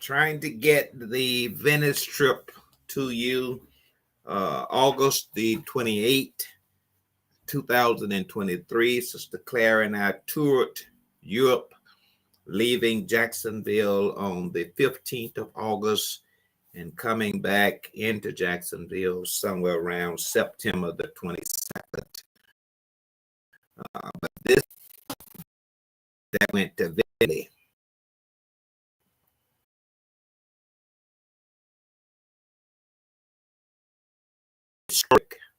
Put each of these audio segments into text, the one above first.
trying to get the Venice trip to you August the 28th, 2023. Sister Clara and I toured Europe, leaving Jacksonville on the 15th of August and coming back into Jacksonville somewhere around September the 22nd. But this that went to Venice.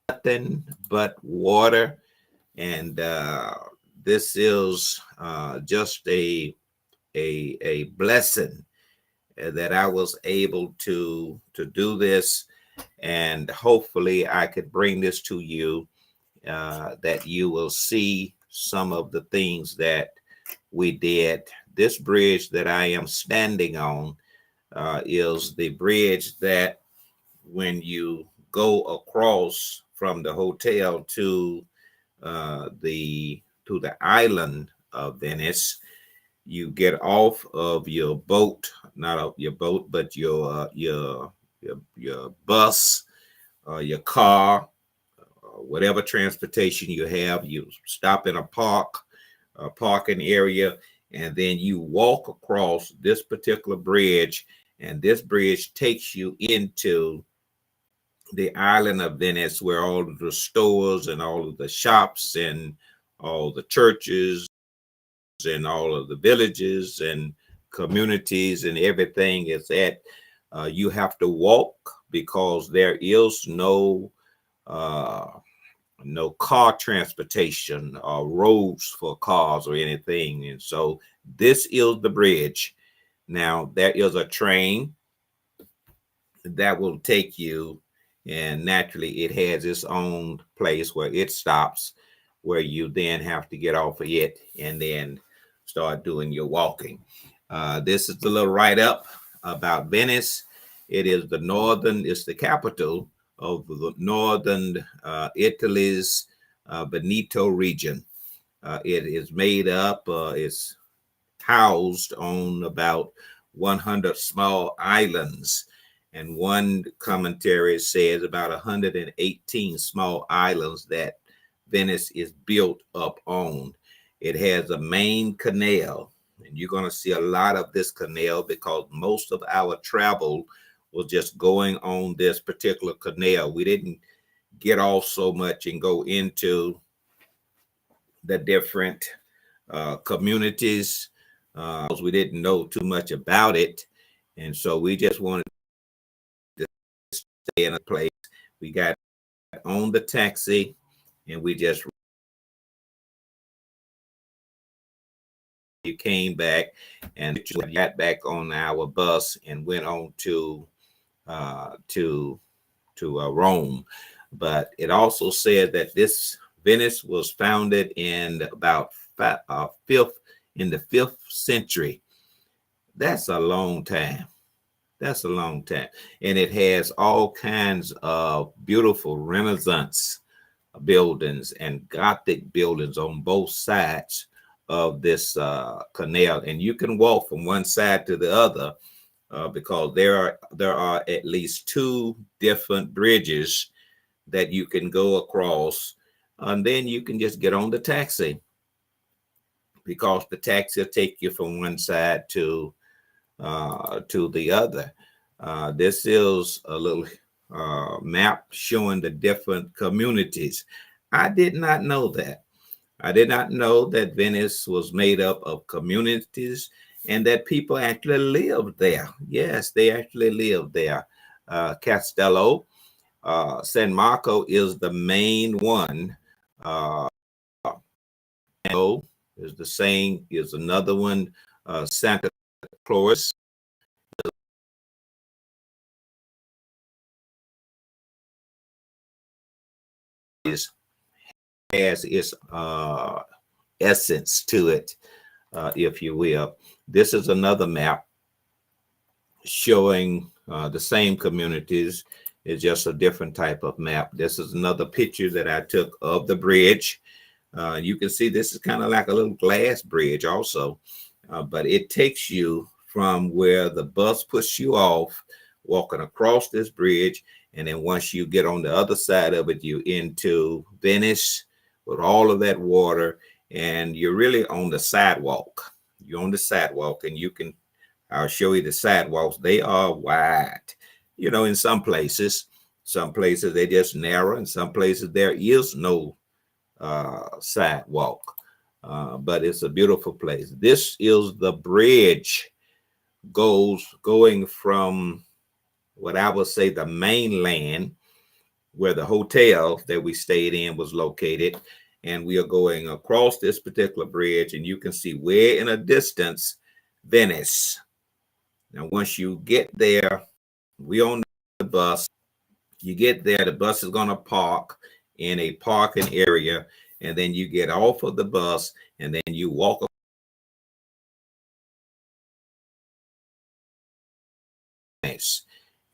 Nothing but water, and this is just a blessing that I was able to do this, and hopefully I could bring this to you, that you will see some of the things that we did. This bridge that I am standing on is the bridge that when you go across from the hotel to the island of Venice, you get off of your boat, not of your boat, but your bus, your car, whatever transportation you have. You stop in a parking area, and then you walk across this particular bridge, and this bridge takes you into the island of Venice, where all of the stores and all of the shops and all the churches and all of the villages and communities and everything is at. You have to walk because there is no car transportation or roads for cars or anything. And so this is the bridge. Now there is a train that will take you, and naturally it has its own place where it stops, where you then have to get off of it and then start doing your walking. This is the little write-up about Venice. It is it's the capital of the northern Italy's Veneto region. It is made up, it's housed on about 100 small islands. And one commentary says about 118 small islands that Venice is built up on. It has a main canal, and you're going to see a lot of this canal because most of our travel was just going on this particular canal. We didn't get off so much and go into the different communities because we didn't know too much about it. And so we just wanted to stay in a place. We got on the taxi and we just came back and got back on our bus and went on to Rome. But it also said that this Venice was founded in about in the 5th century. That's a long time. That's a long time. And it has all kinds of beautiful Renaissance buildings and Gothic buildings on both sides of this canal. And you can walk from one side to the other because there are at least 2 different bridges that you can go across. And then you can just get on the taxi because the taxi will take you from one side to the other. This is a little map showing the different communities. I did not know that. I did not know that Venice was made up of communities and that people actually lived there. Yes, they actually lived there. Castello, San Marco is the main one. Is the same, is another one. Santa Claus has its essence to it, if you will. This is another map showing the same communities. It's just a different type of map. This is another picture that I took of the bridge. You can see this is kind of like a little glass bridge also, but it takes you from where the bus puts you off, walking across this bridge. And then once you get on the other side of it, you into Venice with all of that water, and you're really on the sidewalk. You're on the sidewalk, and I'll show you the sidewalks. They are wide. In some places they're just narrow, and some places there is no sidewalk. But it's a beautiful place. This is the bridge going from what I would say the mainland, where the hotel that we stayed in was located, and we are going across this particular bridge, and you can see way in a distance Venice. Now once you get there, we on the bus. You get there, the bus is going to park in a parking area, and then you get off of the bus, and then you walk.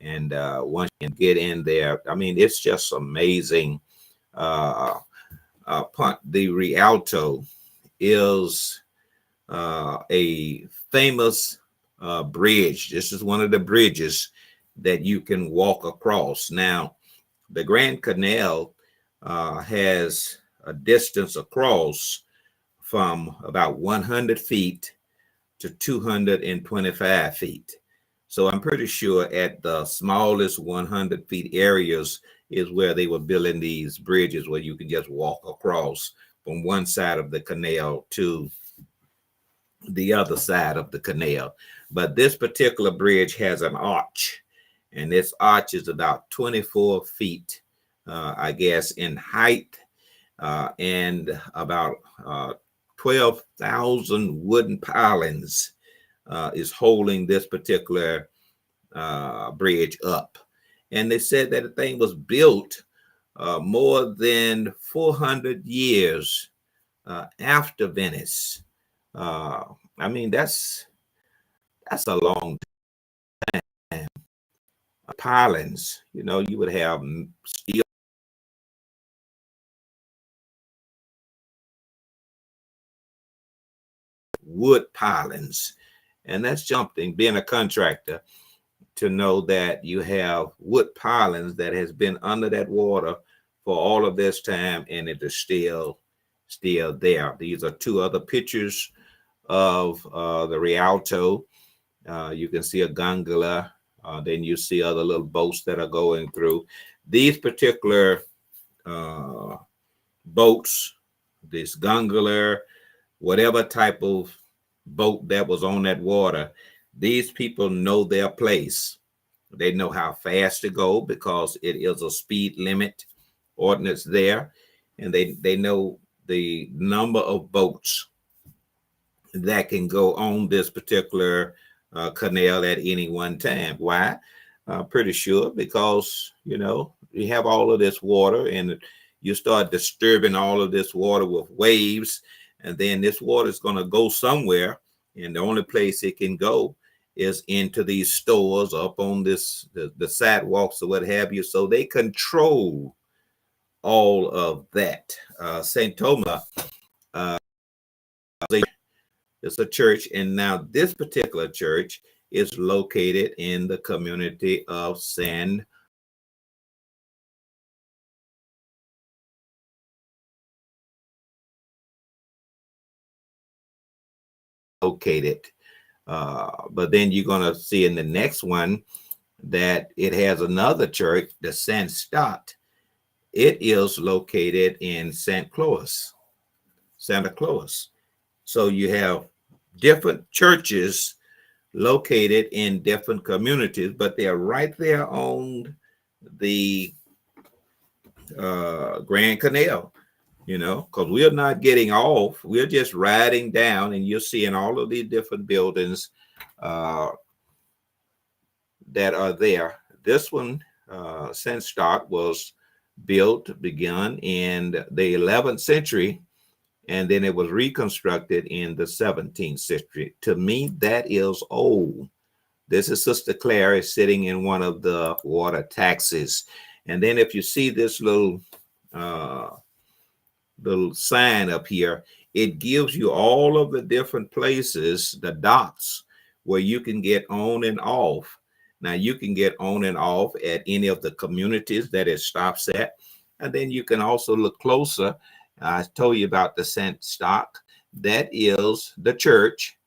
And once you get in there, I mean, it's just amazing. The Rialto is a famous bridge. This is one of the bridges that you can walk across. Now, the Grand Canal has a distance across from about 100 feet to 225 feet. So I'm pretty sure at the smallest 100 feet areas is where they were building these bridges where you can just walk across from one side of the canal to the other side of the canal. But this particular bridge has an arch, and this arch is about 24 feet, I guess, in height, and about 12,000 wooden pilings is holding this particular bridge up. And they said that the thing was built more than 400 years after Venice. I mean, that's a long time. Pilings, you would have steel, wood pilings. And that's something, being a contractor, to know that you have wood pilings that has been under that water for all of this time, and it is still there. These are two other pictures of the Rialto. You can see a gondola. Then you see other little boats that are going through. These particular boats, this gondola, whatever type of boat that was on that water, these people know their place. They know how fast to go because it is a speed limit ordinance there. And they know the number of boats that can go on this particular canal at any one time. Why? Pretty sure because, you have all of this water, and you start disturbing all of this water with waves, and then this water is going to go somewhere, and the only place it can go is into these stores up on the sidewalks or what have you. So they control all of that. St. Thomas is a church, and now this particular church is located in the community of San located. But then you're going to see in the next one that it has another church, the Saint Stott. It is located in Santa Claus. So you have different churches located in different communities, but they're right there on the Grand Canal, because we're not getting off. We're just riding down, and you're seeing all of these different buildings that are there. This one, Saint Stott, was begun in the 11th century, and then it was reconstructed in the 17th century. To me, that is old. This is Sister Clary sitting in one of the water taxis. And then if you see this little sign up here, it gives you all of the different places, the docks, where you can get on and off. Now you can get on and off at any of the communities that it stops at. And then you can also look closer. I told you about the Saint Stock. That is the church,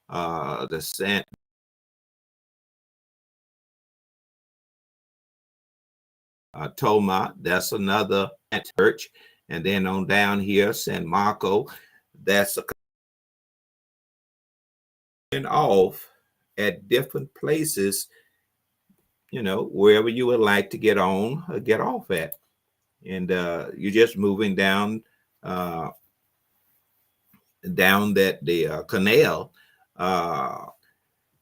the Saint Toma. That's another church. And then on down here, San Marco, that's a and off at different places, wherever you would like to get on or get off at. And you're just moving down that the canal.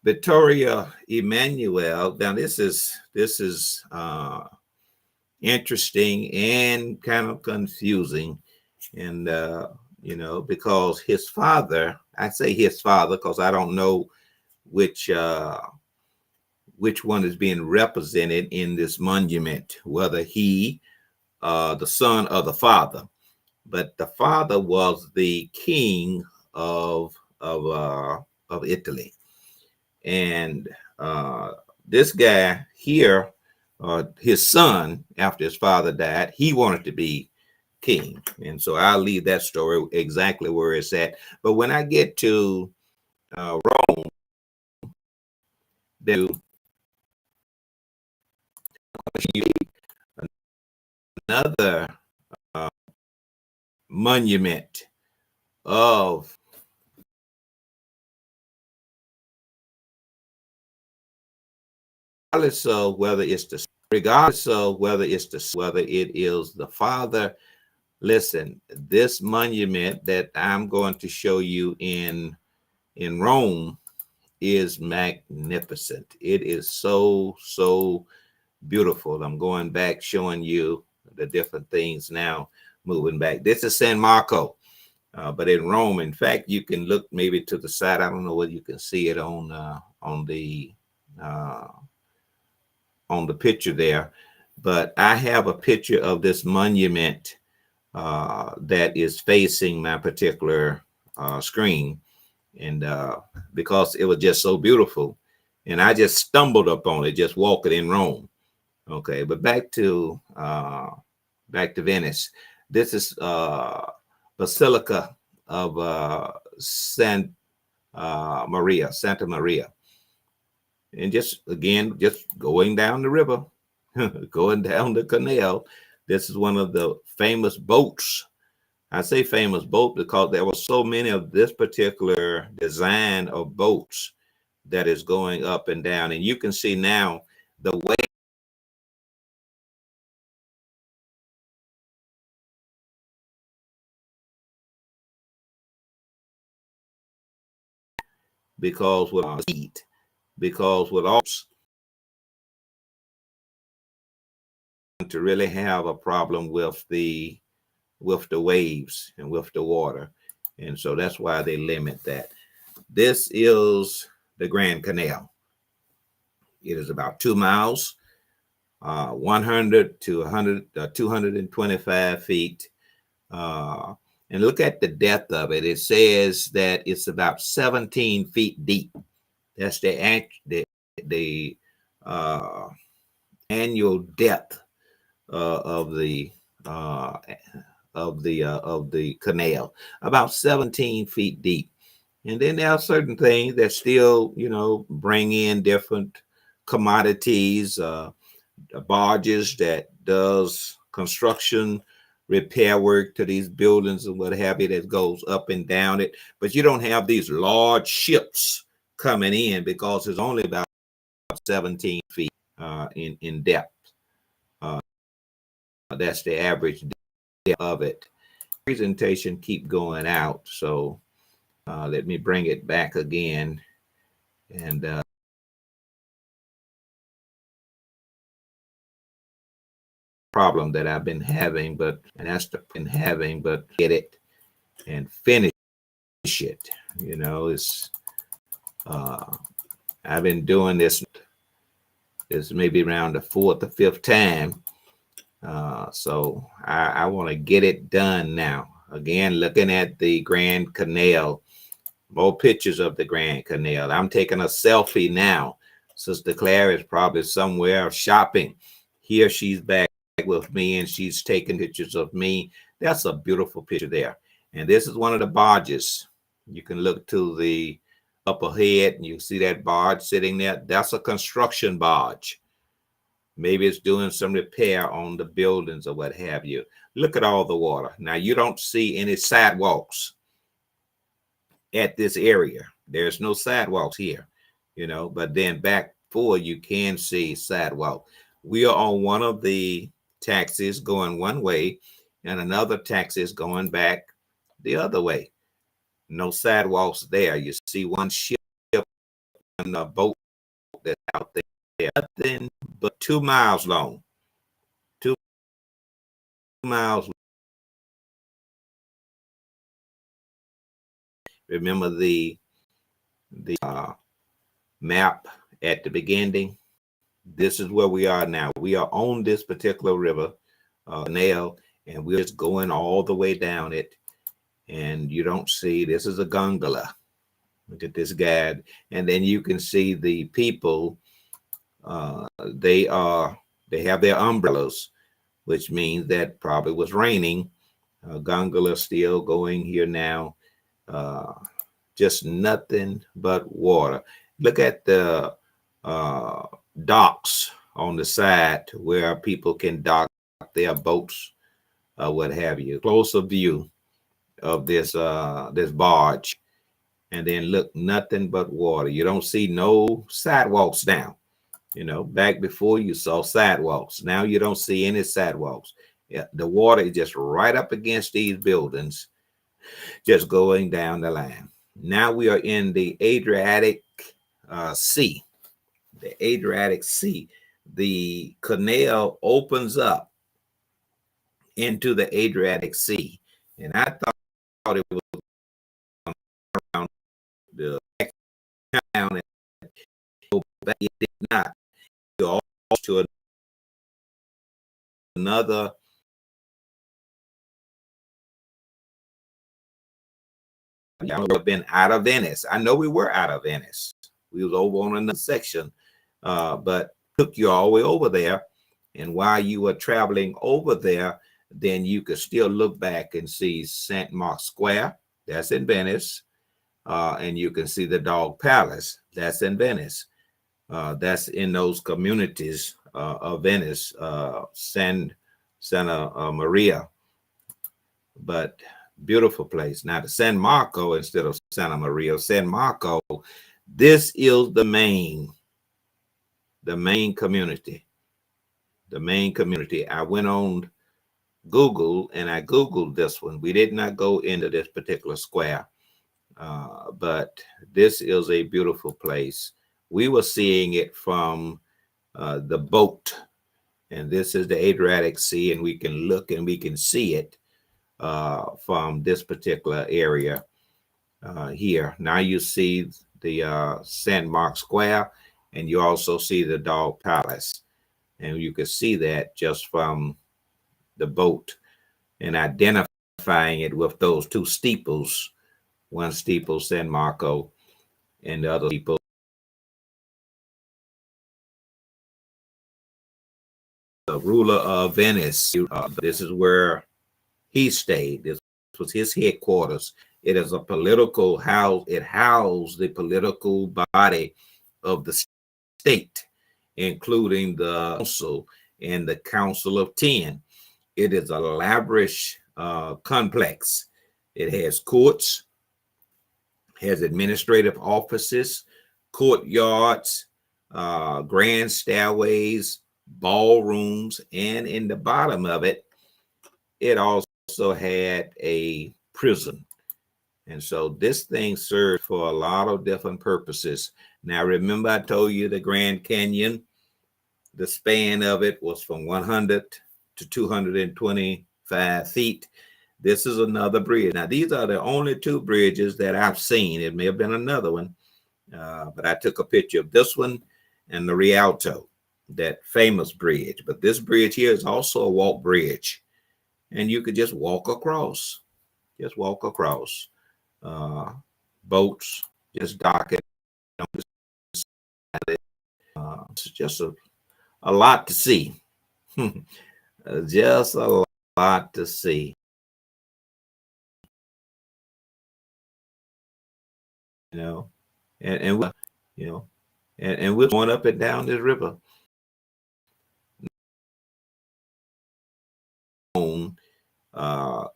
Victoria Emmanuel. Now this is interesting and kind of confusing, and because his father, I say his father because I don't know which one is being represented in this monument, whether he the son or the father. But the father was the king of Italy, and this guy here, his son, after his father died, he wanted to be king, and so I'll leave that story exactly where it's at. But when I get to Rome, there another monument of regardless of whether it is the father. Listen, this monument that I'm going to show you in Rome is magnificent. It is so beautiful. I'm going back showing you the different things now, moving back. This is San Marco, but in Rome, in fact, you can look maybe to the side. I don't know whether you can see it on the picture there, but I have a picture of this monument that is facing my particular screen, and because it was just so beautiful, and I just stumbled upon it just walking in Rome. Okay, but back to Venice. This is Basilica of Santa Maria. And just going down the river, going down the canal. This is one of the famous boats. I say famous boat because there were so many of this particular design of boats that is going up and down. And you can see now the way because with heat, because with all to really have a problem with the waves and with the water, and so that's why they limit that. This is the Grand Canal. It is about 2 miles, 100 to 100, 225 feet. And look at the depth of it. It says that it's about 17 feet deep. That's the annual depth of the canal, about 17 feet deep. And then there are certain things that still, bring in different commodities, barges that does construction repair work to these buildings and what have you that goes up and down it. But you don't have these large ships coming in because it's only about 17 feet in depth. That's the average depth of it. Presentation keep going out, so let me bring it back again. And problem that I've been having, but get it and finish it. It's I've been doing this maybe around the 4th or 5th time. So I want to get it done now. Again, looking at the Grand Canal, More pictures of the Grand Canal. I'm taking a selfie now. Sister Claire is probably somewhere shopping. Here she's back with me and she's taking pictures of me. That's a beautiful picture there. And this is one of the barges. You can look to the up ahead and you see that barge sitting there. That's a construction barge. Maybe it's doing some repair on the buildings or what have you. Look at all the water. Now you don't see any sidewalks at this area. There's no sidewalks here, but then back forward you can see sidewalk. We are on one of the taxis going one way and another taxi is going back the other way. No sidewalks there. You see one ship and a boat that's out there. Nothing but 2 miles long. 2 miles. Remember the map at the beginning? This is where we are now. We are on this particular river, canal, and we're just going all the way down it. And you don't see, this is a gondola. Look at this guide. And then you can see the people, they have their umbrellas, which means that probably was raining. Gondola still going here now. Just nothing but water. Look at the docks on the side where people can dock their boats, what have you. Closer view of this barge, and then look, nothing but water. You don't see no sidewalks now. Back before you saw sidewalks. Now you don't see any sidewalks. Yeah, the water is just right up against these buildings, just going down the line. Now we are in the Adriatic Sea. The Adriatic Sea. The canal opens up into the Adriatic Sea. And I thought it was around the town, and it did not. Go to another have been out of Venice. I know we were out of Venice. We was over on another section, but took you all the way over there. And while you were traveling over there, then you could still look back and see St. Mark's Square. That's in Venice. And you can see the Dog Palace. That's in Venice. That's in those communities of Venice, Santa Maria. But beautiful place. Now, the San Marco instead of Santa Maria, San Marco, this is the main community. The main community. I went on Google and I Googled this one. We did not go into this particular square, but this is a beautiful place. We were seeing it from the boat, and this is the Adriatic Sea, and we can look and we can see it from this particular area here. Now you see the St. Mark's Square, and you also see the Dog Palace, and you can see that just from the boat and identifying it with those two steeples. One steeple, San Marco, and the other steeple, the ruler of Venice. This is where he stayed. This was his headquarters. It is a political house. It housed the political body of the state, including the council and the Council of 10. It is a lavish complex. It has courts, has administrative offices, courtyards, grand stairways, ballrooms, and in the bottom of it, it also had a prison. And so this thing served for a lot of different purposes. Now, remember I told you the Grand Canyon, the span of it was from 100 to 225 feet. This is another bridge. Now, these are the only two bridges that I've seen. It may have been another one, but I took a picture of this one and the Rialto, that famous bridge. But this bridge here is also a walk bridge, and you could just walk across. Just walk across. boats just docking on the side. It's just a lot to see. Just a lot to see. You know, and we, you know, and we're going up and down this river.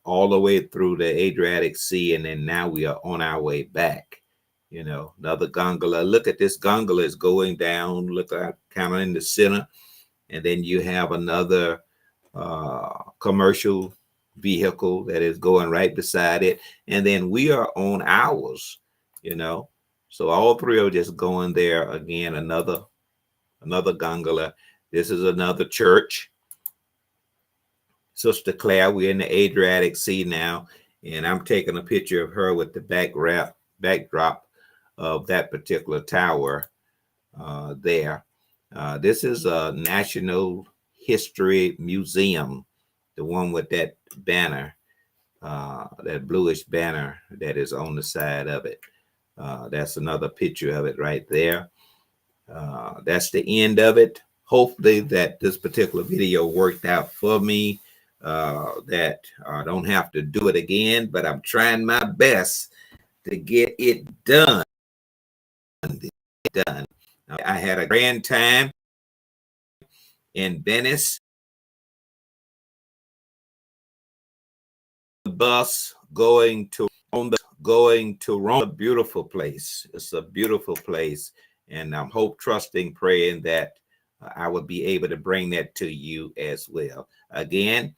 All the way through the Adriatic Sea, and then now we are on our way back. You know, another gondola. Look at this gondola is going down. Look at kind of in the center, and then you have another commercial vehicle that is going right beside it, and then we are on ours. You know, so all three are just going there again. Another gondola. This is another church. Sister Claire, we're in the Adriatic Sea now, and I'm taking a picture of her with the backdrop of that particular tower there. This is a National History Museum, the one with that banner, that bluish banner that is on the side of it. That's another picture of it right there. That's the end of it. Hopefully that this particular video worked out for me. That I don't have to do it again, but I'm trying my best to get it done. I had a grand time in Venice. The bus going to Rome. A beautiful place. It's a beautiful place, and I'm trusting, praying that I will be able to bring that to you as well. Again,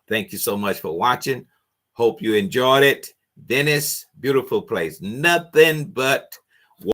thank you so much for watching. Hope you enjoyed it. Venice, beautiful place. Nothing but